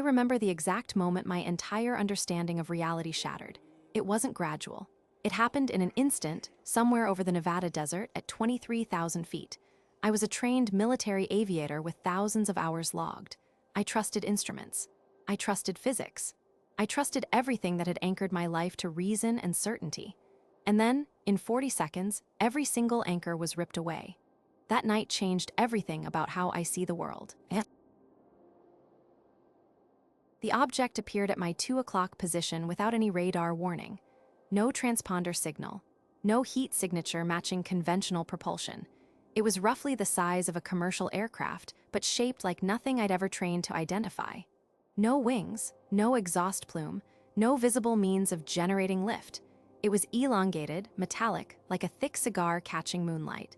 remember the exact moment my entire understanding of reality shattered. It wasn't gradual. It happened in an instant, somewhere over the Nevada desert at 23,000 feet. I was a trained military aviator with thousands of hours logged. I trusted instruments. I trusted physics. I trusted everything that had anchored my life to reason and certainty. And then, in 40 seconds, every single anchor was ripped away. That night changed everything about how I see the world. The object appeared at my 2 o'clock position without any radar warning. No transponder signal. No heat signature matching conventional propulsion. It was roughly the size of a commercial aircraft, but shaped like nothing I'd ever trained to identify. No wings, no exhaust plume, no visible means of generating lift. It was elongated, metallic, like a thick cigar catching moonlight.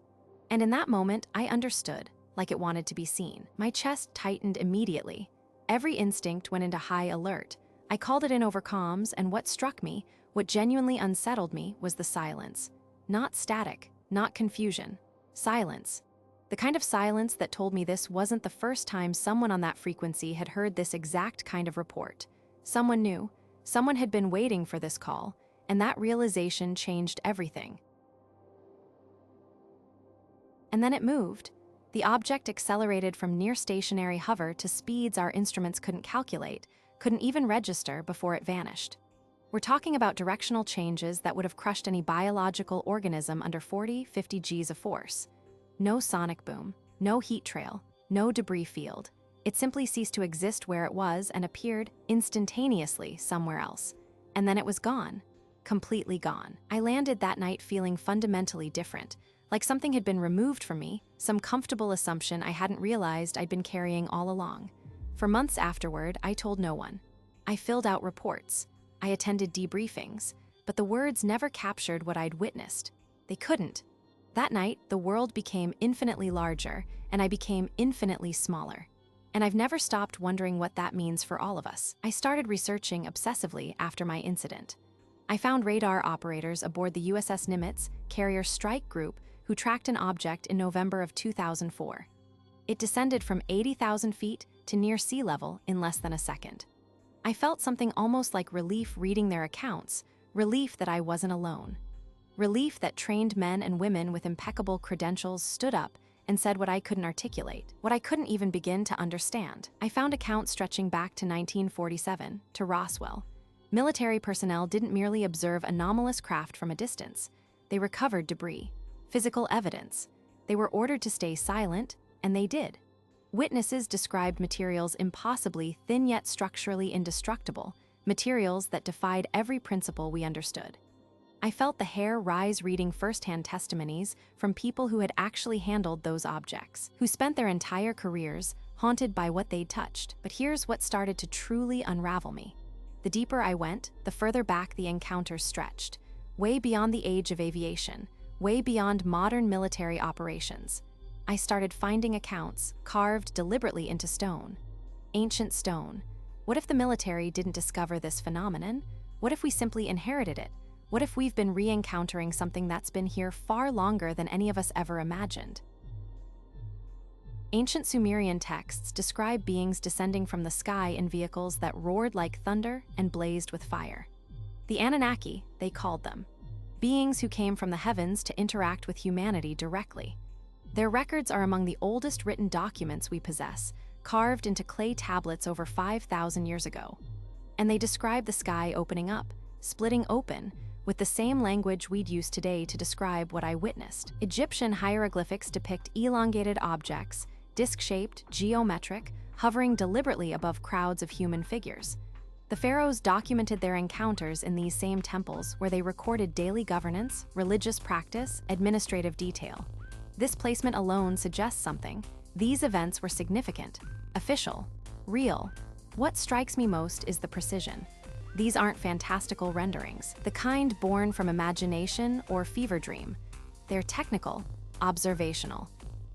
And in that moment, I understood, like it wanted to be seen. My chest tightened immediately. Every instinct went into high alert. I called it in over comms, and what struck me, what genuinely unsettled me, was the silence. Not static, not confusion. Silence. The kind of silence that told me this wasn't the first time someone on that frequency had heard this exact kind of report. Someone knew. Someone had been waiting for this call, and that realization changed everything. And then it moved. The object accelerated from near-stationary hover to speeds our instruments couldn't calculate, couldn't even register before it vanished. We're talking about directional changes that would have crushed any biological organism under 40, 50 Gs of force. No sonic boom, no heat trail, no debris field. It simply ceased to exist where it was and appeared instantaneously somewhere else. And then it was gone. Completely gone. I landed that night feeling fundamentally different, like something had been removed from me, some comfortable assumption I hadn't realized I'd been carrying all along. For months afterward, I told no one. I filled out reports. I attended debriefings, but the words never captured what I'd witnessed. They couldn't. That night, the world became infinitely larger, and I became infinitely smaller. And I've never stopped wondering what that means for all of us. I started researching obsessively after my incident. I found radar operators aboard the USS Nimitz carrier strike group who tracked an object in November of 2004. It descended from 80,000 feet to near sea level in less than a second. I felt something almost like relief reading their accounts, relief that I wasn't alone. Relief that trained men and women with impeccable credentials stood up and said what I couldn't articulate, what I couldn't even begin to understand. I found accounts stretching back to 1947, to Roswell. Military personnel didn't merely observe anomalous craft from a distance. They recovered debris, physical evidence. They were ordered to stay silent, and they did. Witnesses described materials impossibly thin yet structurally indestructible, materials that defied every principle we understood. I felt the hair rise reading first-hand testimonies from people who had actually handled those objects, who spent their entire careers haunted by what they'd touched. But here's what started to truly unravel me. The deeper I went, the further back the encounters stretched, way beyond the age of aviation, way beyond modern military operations. I started finding accounts carved deliberately into stone. Ancient stone. What if the military didn't discover this phenomenon? What if we simply inherited it? What if we've been re-encountering something that's been here far longer than any of us ever imagined? Ancient Sumerian texts describe beings descending from the sky in vehicles that roared like thunder and blazed with fire. The Anunnaki, they called them. Beings who came from the heavens to interact with humanity directly. Their records are among the oldest written documents we possess, carved into clay tablets over 5,000 years ago. And they describe the sky opening up, splitting open, with the same language we'd use today to describe what I witnessed. Egyptian hieroglyphics depict elongated objects, disc-shaped, geometric, hovering deliberately above crowds of human figures. The pharaohs documented their encounters in these same temples where they recorded daily governance, religious practice, administrative detail. This placement alone suggests something. These events were significant, official, real. What strikes me most is the precision. These aren't fantastical renderings, the kind born from imagination or fever dream. They're technical, observational.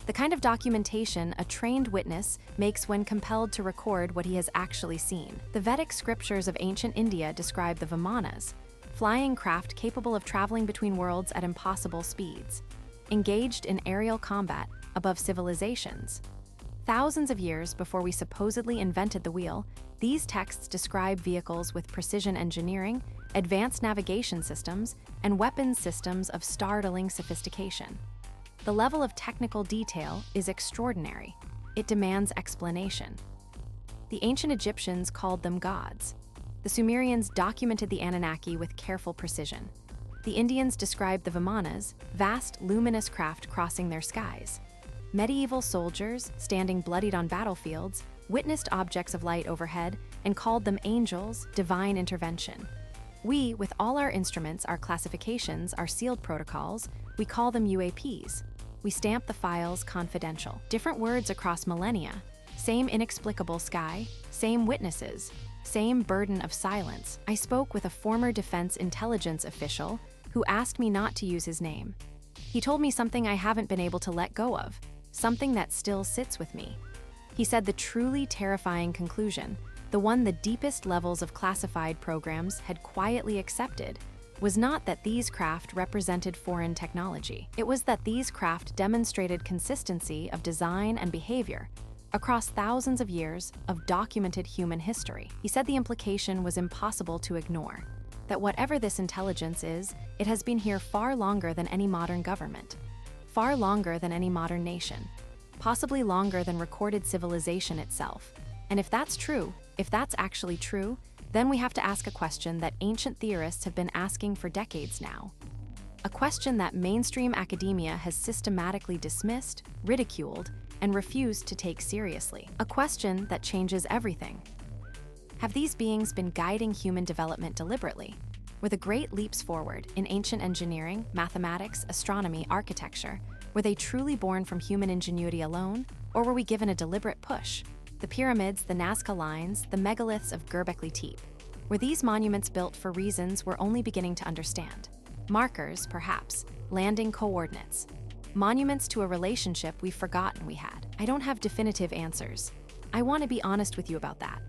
The kind of documentation a trained witness makes when compelled to record what he has actually seen. The Vedic scriptures of ancient India describe the Vimanas, flying craft capable of traveling between worlds at impossible speeds, engaged in aerial combat above civilizations. Thousands of years before we supposedly invented the wheel, these texts describe vehicles with precision engineering, advanced navigation systems, and weapons systems of startling sophistication. The level of technical detail is extraordinary. It demands explanation. The ancient Egyptians called them gods. The Sumerians documented the Anunnaki with careful precision. The Indians described the Vimanas, vast luminous craft crossing their skies. Medieval soldiers, standing bloodied on battlefields, witnessed objects of light overhead and called them angels, divine intervention. We, with all our instruments, our classifications, our sealed protocols, we call them UAPs. We stamp the files confidential. Different words across millennia, same inexplicable sky, same witnesses, same burden of silence. I spoke with a former defense intelligence official who asked me not to use his name. He told me something I haven't been able to let go of, something that still sits with me. He said the truly terrifying conclusion, the one the deepest levels of classified programs had quietly accepted, was not that these craft represented foreign technology. It was that these craft demonstrated consistency of design and behavior across thousands of years of documented human history. He said the implication was impossible to ignore, that whatever this intelligence is, it has been here far longer than any modern government, far longer than any modern nation, possibly longer than recorded civilization itself. And if that's true, if that's actually true, then we have to ask a question that ancient theorists have been asking for decades now. A question that mainstream academia has systematically dismissed, ridiculed, and refused to take seriously. A question that changes everything. Have these beings been guiding human development deliberately? Were the great leaps forward in ancient engineering, mathematics, astronomy, architecture, were they truly born from human ingenuity alone, or were we given a deliberate push? The pyramids, the Nazca lines, the megaliths of Göbekli Tepe. Were these monuments built for reasons we're only beginning to understand? Markers, perhaps, landing coordinates. Monuments to a relationship we've forgotten we had. I don't have definitive answers. I want to be honest with you about that.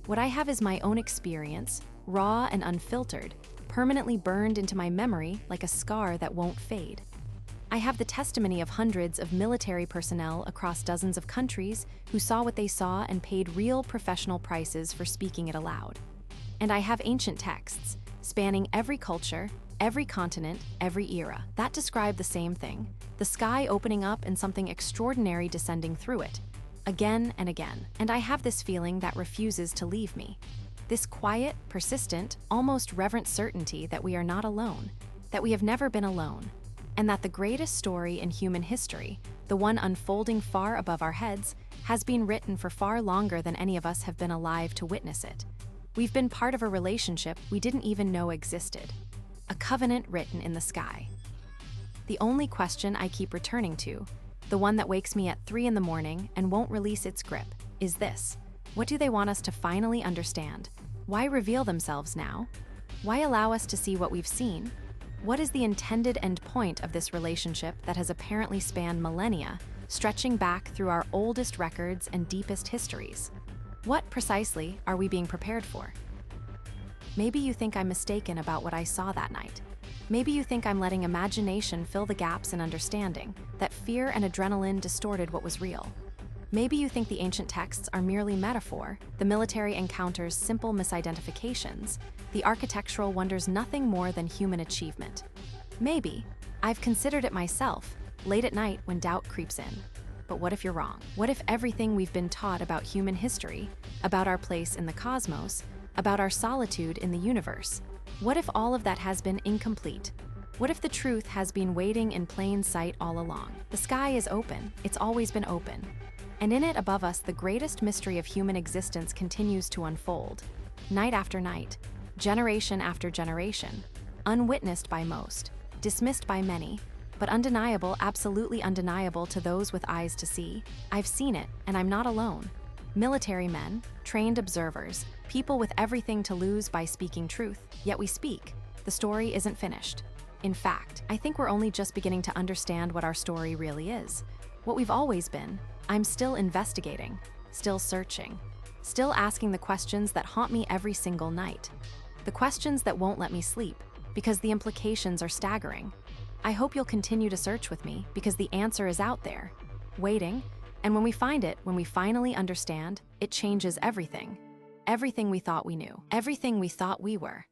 What I have is my own experience, raw and unfiltered, permanently burned into my memory like a scar that won't fade. I have the testimony of hundreds of military personnel across dozens of countries who saw what they saw and paid real professional prices for speaking it aloud. And I have ancient texts, spanning every culture, every continent, every era, that describe the same thing, the sky opening up and something extraordinary descending through it, again and again. And I have this feeling that refuses to leave me. This quiet, persistent, almost reverent certainty that we are not alone, that we have never been alone, and that the greatest story in human history, the one unfolding far above our heads, has been written for far longer than any of us have been alive to witness it. We've been part of a relationship we didn't even know existed, a covenant written in the sky. The only question I keep returning to, the one that wakes me at 3 in the morning and won't release its grip, is this: what do they want us to finally understand? Why reveal themselves now? Why allow us to see what we've seen? What is the intended end point of this relationship that has apparently spanned millennia, stretching back through our oldest records and deepest histories? What precisely are we being prepared for? Maybe you think I'm mistaken about what I saw that night. Maybe you think I'm letting imagination fill the gaps in understanding, that fear and adrenaline distorted what was real. Maybe you think the ancient texts are merely metaphor, the military encounters simple misidentifications, the architectural wonders nothing more than human achievement. Maybe I've considered it myself, late at night when doubt creeps in. But what if you're wrong? What if everything we've been taught about human history, about our place in the cosmos, about our solitude in the universe, what if all of that has been incomplete? What if the truth has been waiting in plain sight all along? The sky is open, it's always been open. And in it above us, the greatest mystery of human existence continues to unfold, night after night, generation after generation, unwitnessed by most, dismissed by many, but undeniable, absolutely undeniable to those with eyes to see. I've seen it, and I'm not alone. Military men, trained observers, people with everything to lose by speaking truth, yet we speak. The story isn't finished. In fact, I think we're only just beginning to understand what our story really is. What we've always been. I'm still investigating, still searching, still asking the questions that haunt me every single night. The questions that won't let me sleep, because the implications are staggering. I hope you'll continue to search with me, because the answer is out there, waiting, And when we find it, when we finally understand, it changes everything. Everything we thought we knew, everything we thought we were.